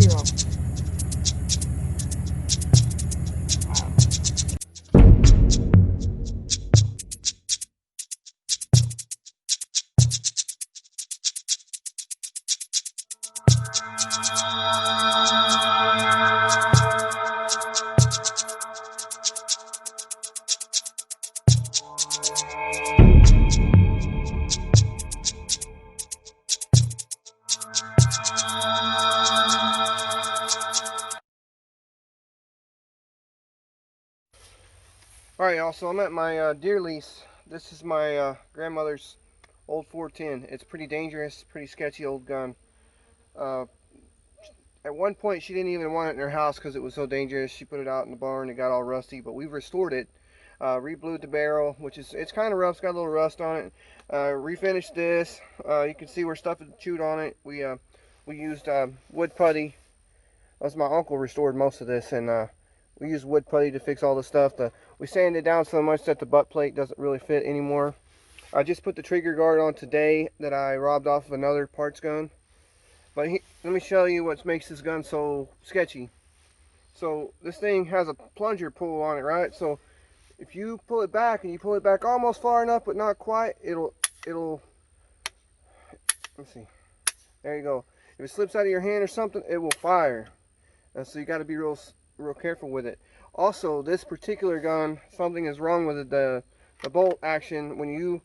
squirrel. Alright, y'all, so I'm at my deer lease. This is my grandmother's old 410. It's pretty dangerous, pretty sketchy old gun. Uh, at one point, she didn't even want it in her house because it was so dangerous. She put it out in the barn, it got all rusty, but we've restored it. Reblued the barrel, which is, it's kind of rough, it's got a little rust on it. Refinished this. You can see where stuff had chewed on it. We used wood putty. That's my uncle restored most of this, and we used wood putty to fix all the stuff. We sanded it down so much that the butt plate doesn't really fit anymore. I just put the trigger guard on today that I robbed off of another parts gun. But let me show you what makes this gun so sketchy. So this thing has a plunger pull on it, right? So if you pull it back and you pull it back almost far enough but not quite, it'll let's see. There you go. If it slips out of your hand or something, it will fire. So you got to be real careful with it. Also, this particular gun, something is wrong with it. The bolt action, when you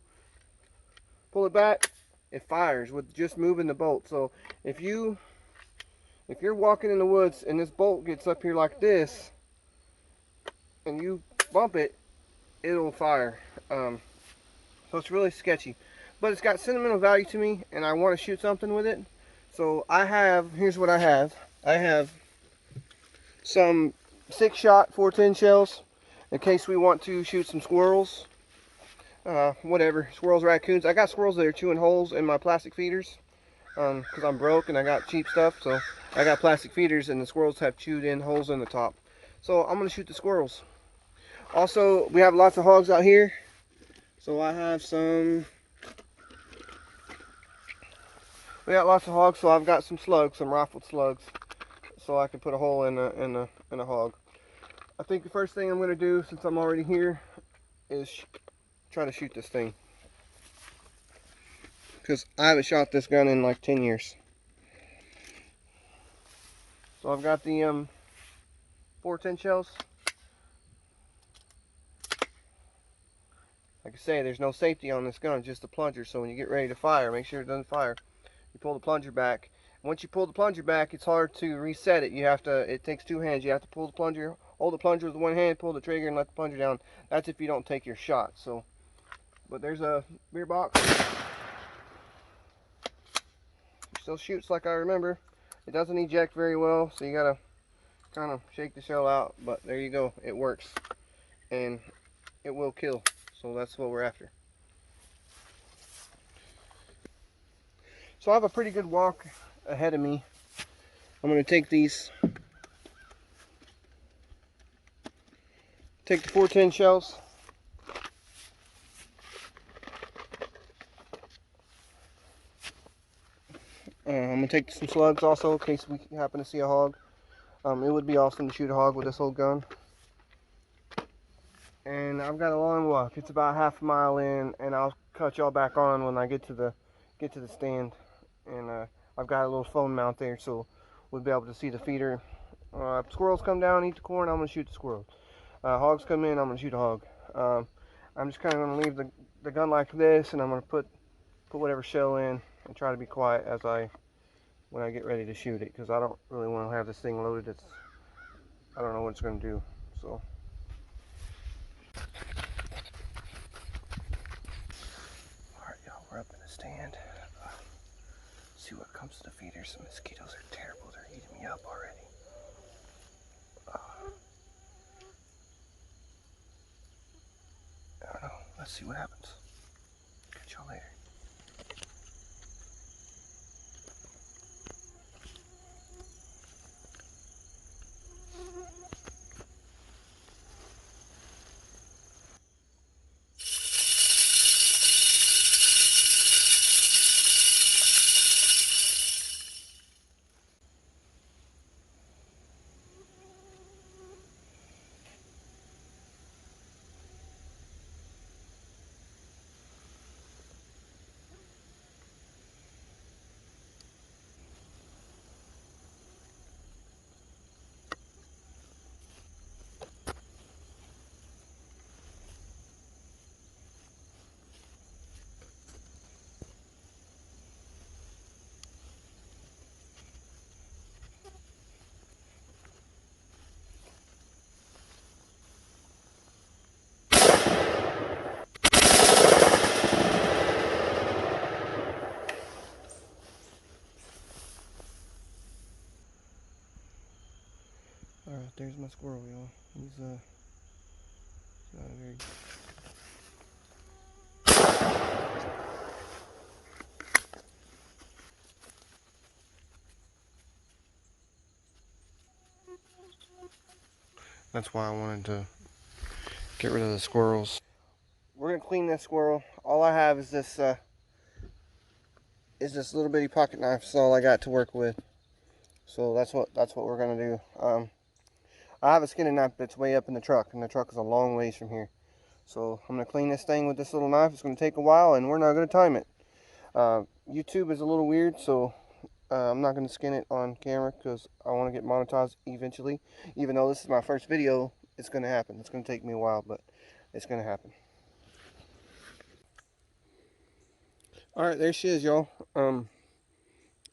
pull it back, it fires with just moving the bolt. So if you're walking in the woods and this bolt gets up here like this, and you bump it, it'll fire. So it's really sketchy, but it's got sentimental value to me, and I want to shoot something with it. So here's what I have. I have some 6-shot 410 shells in case we want to shoot some squirrels, whatever, squirrels, raccoons. I got squirrels that are chewing holes in my plastic feeders because I'm broke and I got cheap stuff, so I got plastic feeders and the squirrels have chewed in holes in the top. So I'm going to shoot the squirrels. Also, we have lots of hogs out here, so I have some. We got lots of hogs, so I've got some slugs, some rifled slugs, so I can put a hole in a hog. I think the first thing I'm going to do, since I'm already here, is try to shoot this thing. Because I haven't shot this gun in like 10 years. So I've got the 410 shells. Like I say, there's no safety on this gun, just the plunger. So when you get ready to fire, make sure it doesn't fire. You pull the plunger back. Once you pull the plunger back, it's hard to reset it. It takes two hands. You have to pull the plunger, hold the plunger with one hand, pull the trigger, and let the plunger down. That's if you don't take your shot. So, but there's a beer box. It still shoots like I remember. It doesn't eject very well, so you gotta kind of shake the shell out. But there you go. It works, and it will kill. So that's what we're after. So I have a pretty good walk ahead of me. I'm going to take the 410 shells. I'm going to take some slugs also in case we happen to see a hog. It would be awesome to shoot a hog with this old gun. And I've got a long walk. It's about half a mile in, and I'll cut y'all back on when I get to the stand. And I've got a little phone mount there, so we'll be able to see the feeder. Squirrels come down, eat the corn, I'm going to shoot the squirrels. Hogs come in, I'm going to shoot a hog. I'm just kind of going to leave the gun like this, and I'm going to put whatever shell in and try to be quiet when I get ready to shoot it, because I don't really want to have this thing loaded. I don't know what it's going to do. So. Alright, y'all, we're up in the stand. See what comes to the feeders. The mosquitoes are terrible. They're eating me up already. I don't know. Let's see what happens. Catch y'all later. my squirrel, y'all. He's not a very... That's why I wanted to get rid of the squirrels. We're gonna clean this squirrel. All I have is this little bitty pocket knife. That's all I got to work with. So that's what we're gonna do. I have a skinning knife that's way up in the truck, and the truck is a long ways from here. So I'm gonna clean this thing with this little knife. It's gonna take a while, and we're not gonna time it. YouTube is a little weird, so I'm not gonna skin it on camera because I want to get monetized eventually. Even though this is my first video, it's gonna happen. It's gonna take me a while, but it's gonna happen. All right, there she is, y'all.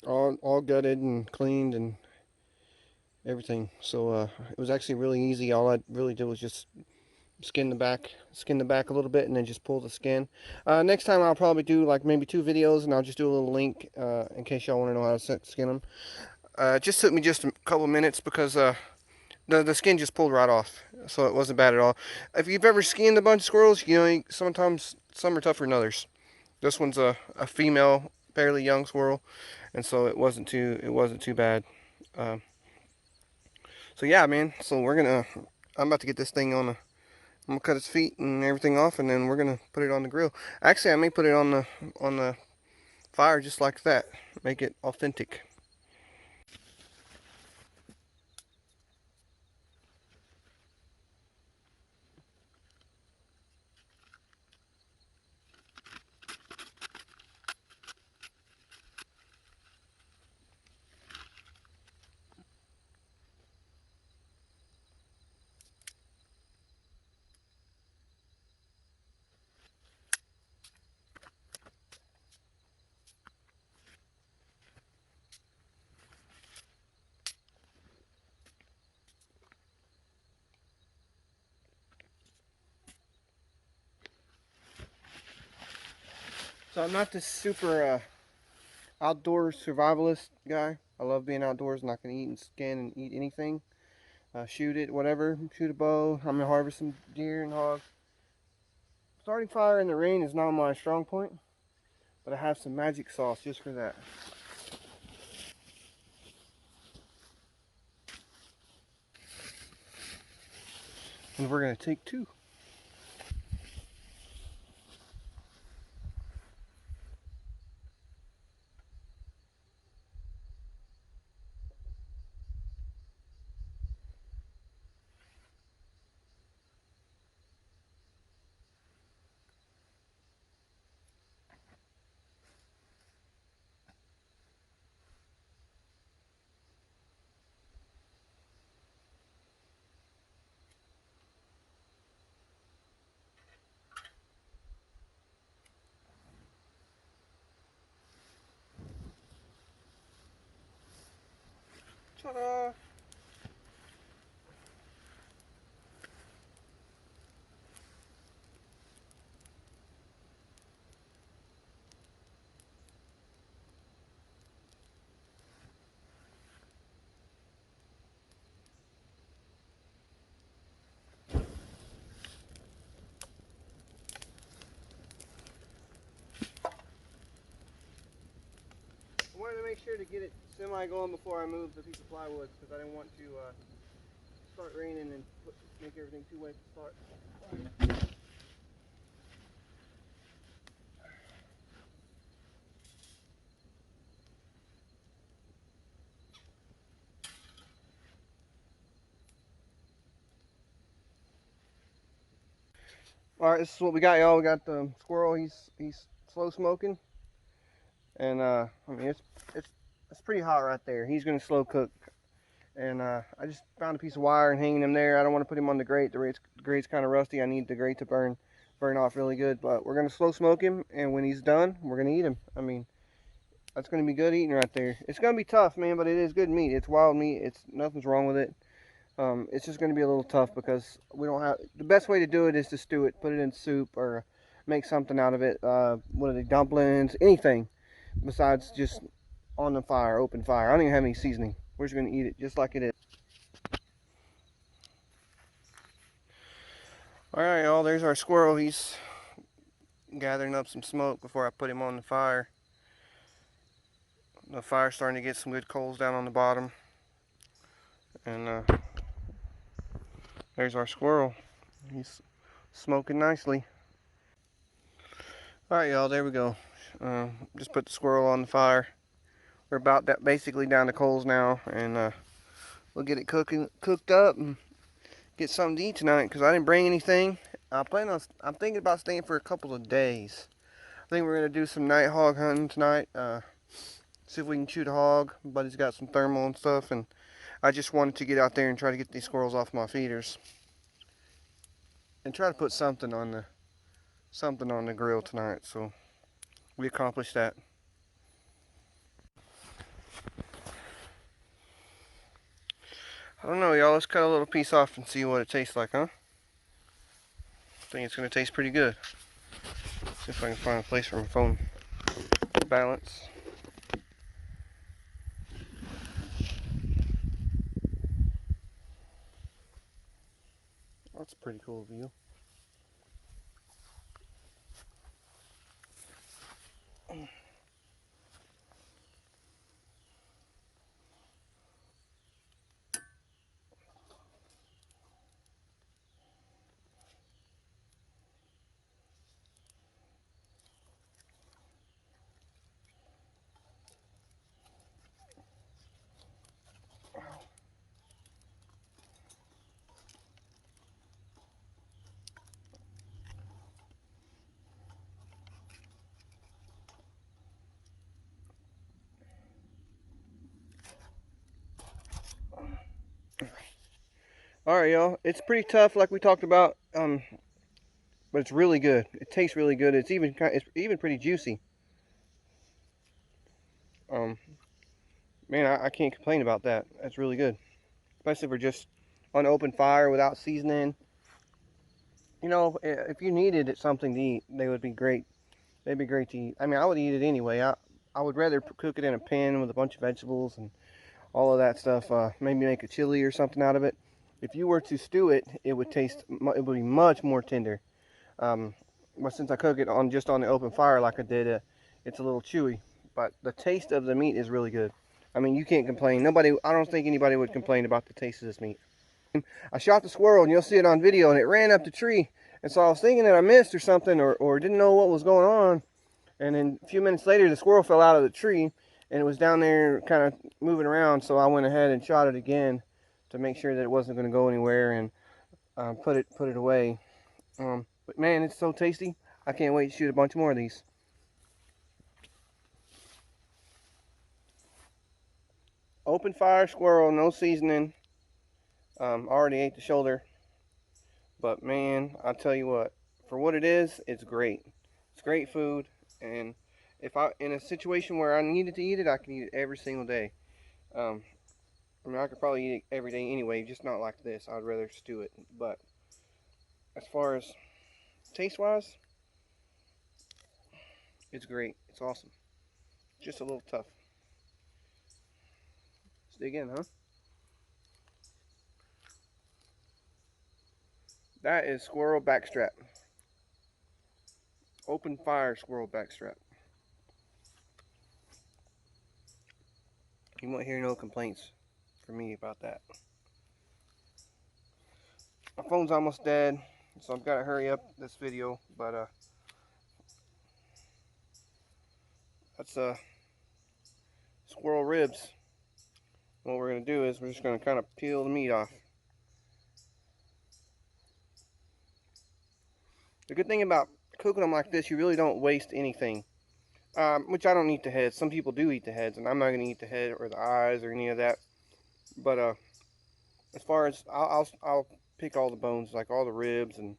All gutted and cleaned and everything. So it was actually really easy. All I really did was just skin the back a little bit, and then just pull the skin. Next time I'll probably do like maybe 2 videos, and I'll just do a little link in case y'all want to know how to skin them. It just took me just a couple minutes because the skin just pulled right off, so it wasn't bad at all. If you've ever skinned a bunch of squirrels, you know sometimes some are tougher than others. This one's a female, fairly young squirrel, and so it wasn't too bad. So yeah, man. So I'm about to get this thing on I'm gonna cut its feet and everything off, and then we're gonna put it on the grill. Actually, I may put it on the fire just like that, make it authentic. So I'm not this super outdoor survivalist guy. I love being outdoors, and I can eat and skin and eat anything. Shoot it, whatever. Shoot a bow. I'm gonna harvest some deer and hog. Starting fire in the rain is not my strong point, but I have some magic sauce just for that. And we're gonna take 2. Ta-da! I wanted to make sure to get it semi going before I moved the piece of plywood because I didn't want to start raining and make everything too wet to start. All right, this is what we got, y'all. We got the squirrel. He's slow smoking, and I mean it's pretty hot right there. He's gonna slow cook, and I just found a piece of wire and hanging him there. I don't want to put him on the grate. The grate's kind of rusty. I need the grate to burn off really good. But we're gonna slow smoke him, and when he's done, we're gonna eat him. I mean, that's gonna be good eating right there. It's gonna be tough, man, but it is good meat. It's wild meat. It's nothing's wrong with it. It's just going to be a little tough because we don't have... The best way to do it is to stew it, put it in soup, or make something out of it. What are they, dumplings, anything besides just on the fire, open fire. I don't even have any seasoning. We're just going to eat it just like it is. Alright, y'all, there's our squirrel. He's gathering up some smoke before I put him on the fire. The fire's starting to get some good coals down on the bottom. And there's our squirrel. He's smoking nicely. Alright, y'all, there we go. Just put the squirrel on the fire. We're about that basically down to coals now, and we'll get it cooked up and get something to eat tonight because I didn't bring anything. I'm thinking about staying for a couple of days. I think we're gonna do some night hog hunting tonight. See if we can shoot a hog. Buddy's got some thermal and stuff, and I just wanted to get out there and try to get these squirrels off my feeders and try to put something on the grill tonight. So we accomplished that. I don't know, y'all. Let's cut a little piece off and see what it tastes like, huh? I think it's gonna taste pretty good. See if I can find a place for my phone to balance. That's a pretty cool view. Alright, y'all. It's pretty tough, like we talked about, but it's really good. It tastes really good. It's even pretty juicy. Man, I can't complain about that. That's really good, especially for just on open fire without seasoning. You know, if you needed something to eat, they would be great. They'd be great to eat. I mean, I would eat it anyway. I would rather cook it in a pan with a bunch of vegetables and all of that stuff. Maybe make a chili or something out of it. If you were to stew it, it would be much more tender. But since I cook it just on the open fire like I did, it's a little chewy. But the taste of the meat is really good. I mean, you can't complain. I don't think anybody would complain about the taste of this meat. I shot the squirrel, and you'll see it on video, and it ran up the tree. And so I was thinking that I missed or something, or didn't know what was going on. And then a few minutes later, the squirrel fell out of the tree, and it was down there kind of moving around. So I went ahead and shot it again to make sure that it wasn't going to go anywhere, and put it away. But man, it's so tasty. I can't wait to shoot a bunch more of these. Open fire squirrel, no seasoning. Already ate the shoulder. But man, I'll tell you what, for what it is, it's great. It's great food. And if in a situation where I needed to eat it, I can eat it every single day. I mean, I could probably eat it every day anyway, just not like this. I'd rather stew it. But as far as taste-wise, it's great. It's awesome. Just a little tough. Let's dig in, huh? That is squirrel backstrap. Open fire squirrel backstrap. You won't hear no complaints from me about that. My phone's almost dead, so I've got to hurry up this video, but that's squirrel ribs. What we're going to do is we're just going to kind of peel the meat off. The good thing about cooking them like this, you really don't waste anything. Which I don't eat the heads. Some people do eat the heads, and I'm not going to eat the head or the eyes or any of that. But as far as I'll pick all the bones, like all the ribs, and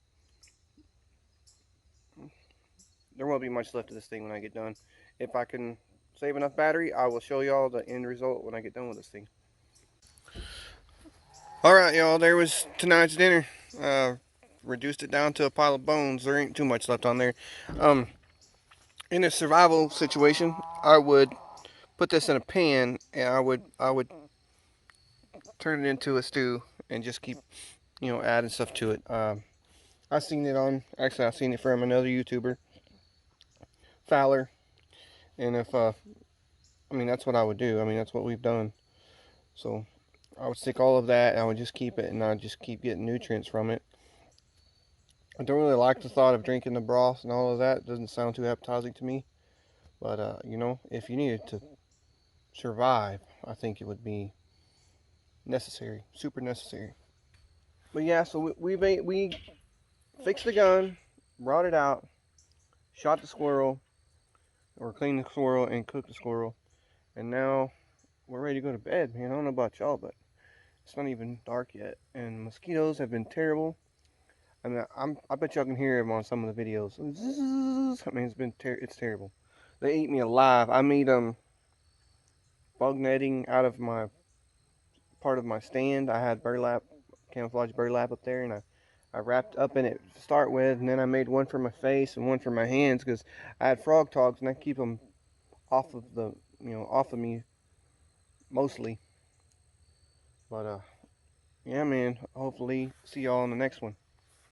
there won't be much left of this thing when I get done. If I can save enough battery, I will show y'all the end result when I get done with this thing. Alright, y'all, there was tonight's dinner. Reduced it down to a pile of bones. There ain't too much left on there. In a survival situation, I would put this in a pan, and I would turn it into a stew and just keep, adding stuff to it. I seen it on, actually I seen it from another YouTuber, Fowler, and if, I mean, that's what I would do. I mean, that's what we've done. So I would stick all of that, and I would just keep it, and I'd just keep getting nutrients from it. I don't really like the thought of drinking the broth and all of that. It doesn't sound too appetizing to me. But, you know, if you needed to survive, I think it would be necessary, super necessary. But yeah, so we fixed the gun, brought it out, shot the squirrel, or cleaned the squirrel and cooked the squirrel, and now we're ready to go to bed, man. I don't know about y'all, but it's not even dark yet, and mosquitoes have been terrible. I mean, I bet y'all can hear them on some of the videos. Zzz, I mean, it's terrible. They eat me alive. I made bug netting out of my part of my stand. I had burlap, camouflage burlap up there, and I wrapped up in it to start with, and then I made one for my face and one for my hands because I had frog togs, and I keep them off of off of me mostly. But yeah, man. Hopefully, see y'all on the next one.